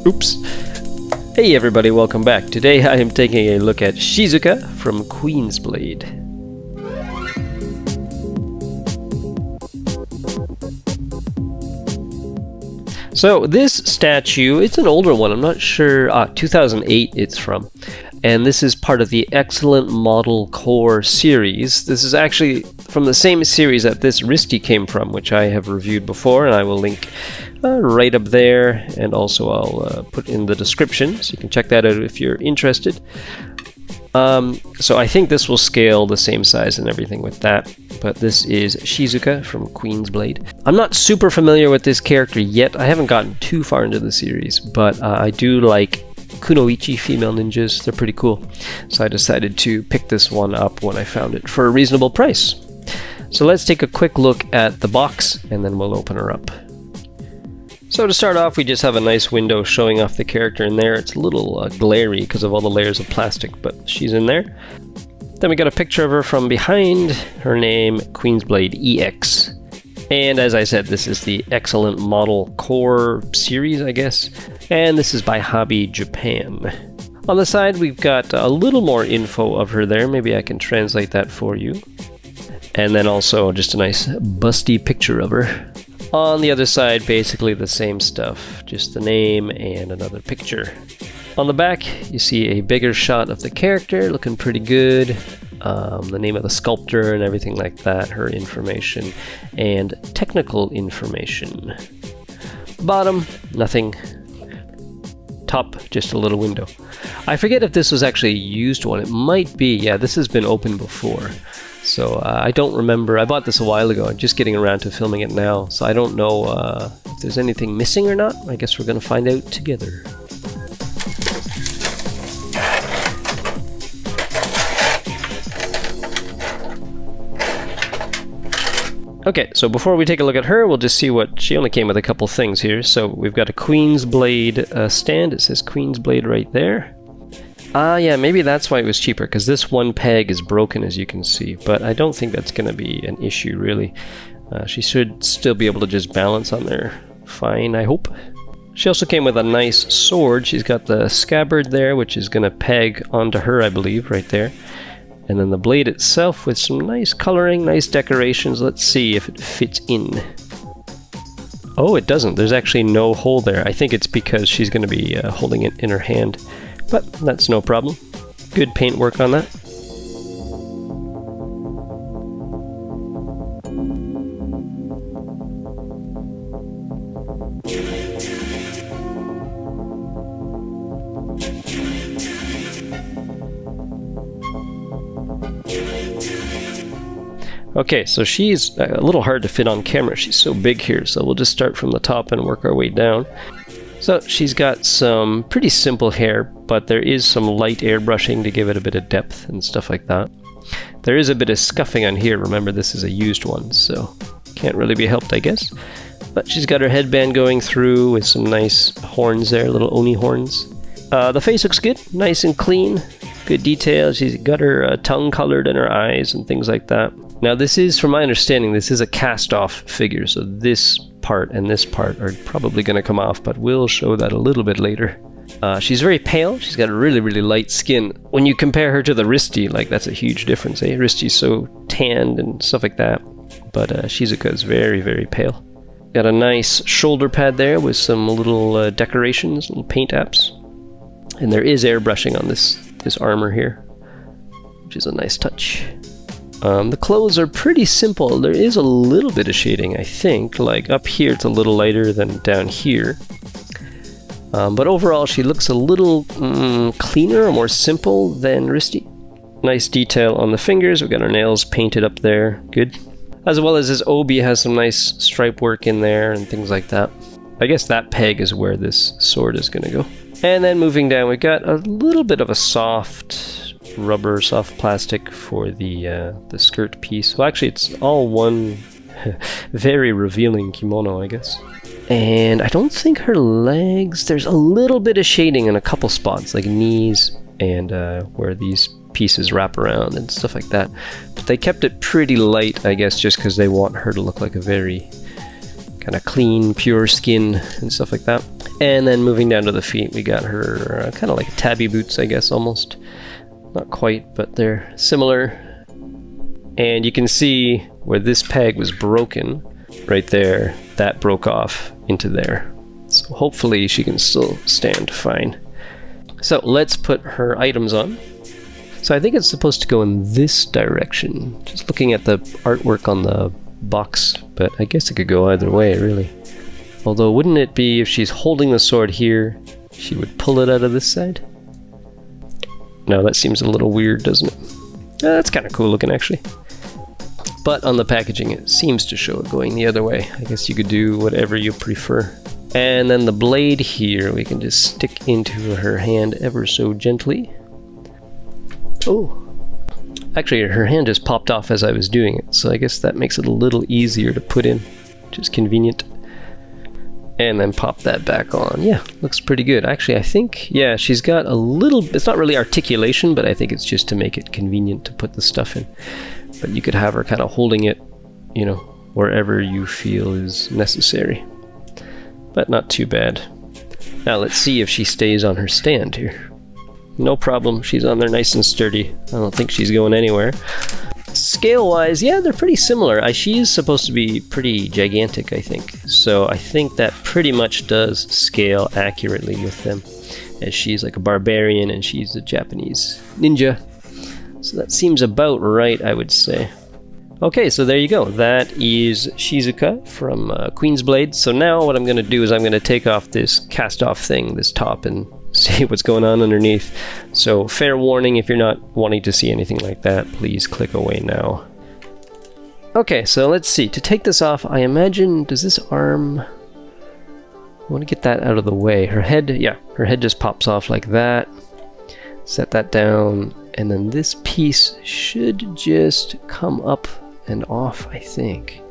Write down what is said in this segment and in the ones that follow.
Oops. Hey everybody, welcome back. Today I am taking a look at Shizuka from Queen's Blade. So this statue, it's an older one, I'm not sure, 2008 it's from. And this is part of the Excellent Model Core series. This is actually from the same series that this wristy came from, which I have reviewed before, and I will link right up there, and also I'll put in the description, so you can check that out if you're interested. So I think this will scale the same size and everything with that, but this is Shizuka from Queen's Blade. I'm not super familiar with this character yet. I haven't gotten too far into the series, but I do like Kunoichi female ninjas. They're pretty cool. So I decided to pick this one up when I found it for a reasonable price. So let's take a quick look at the box and then we'll open her up. So to start off, we just have a nice window showing off the character in there. It's a little glary because of all the layers of plastic, but she's in there. Then we got a picture of her from behind. Her name, Queen's Blade EX. And as I said, this is the Excellent Model Core series, I guess. And this is by hobbyjapan. On the side, we've got a little more info of her there. Maybe I can translate that for you. And then also just a nice busty picture of her. On the other side, basically the same stuff, just the name and another picture. On the back, you see a bigger shot of the character, looking pretty good. The name of the sculptor and everything like that, her information, and technical information. Bottom, nothing. Top, just a little window. I forget if this was actually a used one. It might be. Yeah, this has been opened before. So I don't remember. I bought this a while ago. I'm just getting around to filming it now. So I don't know if there's anything missing or not. I guess we're going to find out together. Okay, so before we take a look at her, we'll just see what... She only came with a couple things here. So we've got a Queen's Blade stand. It says Queen's Blade right there. Yeah, maybe that's why it was cheaper, because this one peg is broken, as you can see. But I don't think that's going to be an issue, really. She should still be able to just balance on there fine, I hope. She also came with a nice sword. She's got the scabbard there, which is going to peg onto her, I believe, right there. And then the blade itself with some nice coloring, nice decorations. Let's see if it fits in. Oh, it doesn't. There's actually no hole there. I think it's because she's going to be holding it in her hand. But that's no problem. Good paint work on that. Okay, so she's a little hard to fit on camera. She's so big here, so we'll just start from the top and work our way down. So she's got some pretty simple hair, but there is some light airbrushing to give it a bit of depth and stuff like that. There is a bit of scuffing on here. Remember, this is a used one, so can't really be helped, I guess. But she's got her headband going through with some nice horns there, little oni horns. The face looks good, nice and clean, good detail. She's got her tongue colored in her eyes and things like that. Now this is, from my understanding, this is a cast-off figure, so this part and this part are probably going to come off, but we'll show that a little bit later. She's very pale. She's got a really, really light skin. When you compare her to the wristy, like, that's a huge difference, eh? Wristy's so tanned and stuff like that, but Shizuka is very, very pale. Got a nice shoulder pad there with some little decorations, little paint apps. And there is airbrushing on this armor here, which is a nice touch. The clothes are pretty simple. There is a little bit of shading, I think. Like up here, it's a little lighter than down here. But overall, she looks a little cleaner or more simple than wristy. Nice detail on the fingers. We've got our nails painted up there. Good. As well as his obi has some nice stripe work in there and things like that. I guess that peg is where this sword is going to go. And then moving down, we've got a little bit of a soft rubber, soft plastic for the skirt piece. Well, actually, it's all one very revealing kimono, I guess. And I don't think her legs, there's a little bit of shading in a couple spots, like knees and where these pieces wrap around and stuff like that. But they kept it pretty light, I guess, just because they want her to look like a very kind of clean, pure skin and stuff like that. And then moving down to the feet, we got her kind of like tabby boots, I guess, almost. Not quite, but they're similar. And you can see where this peg was broken, right there, that broke off into there. So hopefully she can still stand fine. So let's put her items on. So I think it's supposed to go in this direction. Just looking at the artwork on the box, but I guess it could go either way, really. Although, wouldn't it be if she's holding the sword here, she would pull it out of this side? No, that seems a little weird, doesn't it? That's kind of cool looking, actually. But on the packaging, it seems to show it going the other way. I guess you could do whatever you prefer. And then the blade here, we can just stick into her hand ever so gently. Oh. Actually, her hand just popped off as I was doing it, so I guess that makes it a little easier to put in, which is convenient. And then pop that back on. Yeah, looks pretty good. Actually, I think, yeah, she's got a little, it's not really articulation, but I think it's just to make it convenient to put the stuff in. But you could have her kind of holding it, you know, wherever you feel is necessary. But not too bad. Now let's see if she stays on her stand here. No problem, she's on there nice and sturdy. I don't think she's going anywhere. Scale-wise, yeah, they're pretty similar. She is supposed to be pretty gigantic, I think. So I think that pretty much does scale accurately with them. As she's like a barbarian and she's a Japanese ninja. So that seems about right, I would say. Okay, so there you go. That is Shizuka from Queen's Blade. So now what I'm going to do is I'm going to take off this cast-off thing, this top, and see what's going on underneath. So fair warning, if you're not wanting to see anything like that, please click away now. Okay, so let's see. To take this off, I imagine, does this arm... I want to get that out of the way. Her head, yeah, her head just pops off like that. Set that down, and then this piece should just come up and off, I think.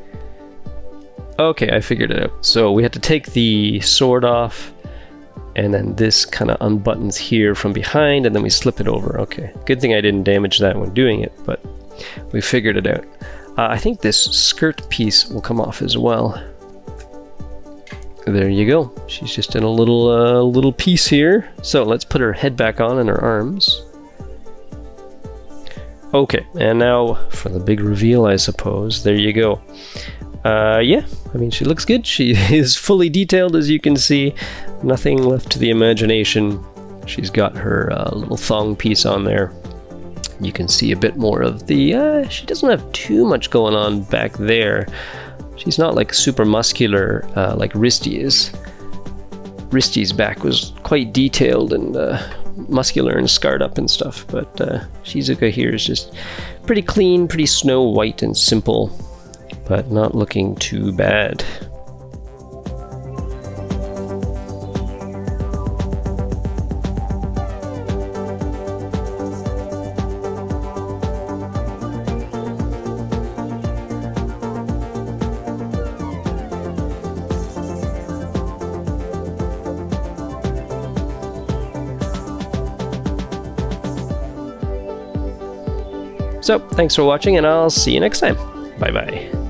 Okay, I figured it out. So we had to take the sword off, and then this kind of unbuttons here from behind, and then we slip it over. Okay, good thing I didn't damage that when doing it, but we figured it out. I think this skirt piece will come off as well. There you go. She's just in a little piece here. So let's put her head back on and her arms. Okay, and now for the big reveal, I suppose. There you go. Yeah, I mean, she looks good. She is fully detailed, as you can see. Nothing left to the imagination. She's got her little thong piece on there. You can see a bit more of the... she doesn't have too much going on back there. She's not like super muscular like Risty is. Risty's back was quite detailed and muscular and scarred up and stuff, but Shizuka here is just pretty clean, pretty Snow White and simple, but not looking too bad. So, thanks for watching, and I'll see you next time. Bye-bye.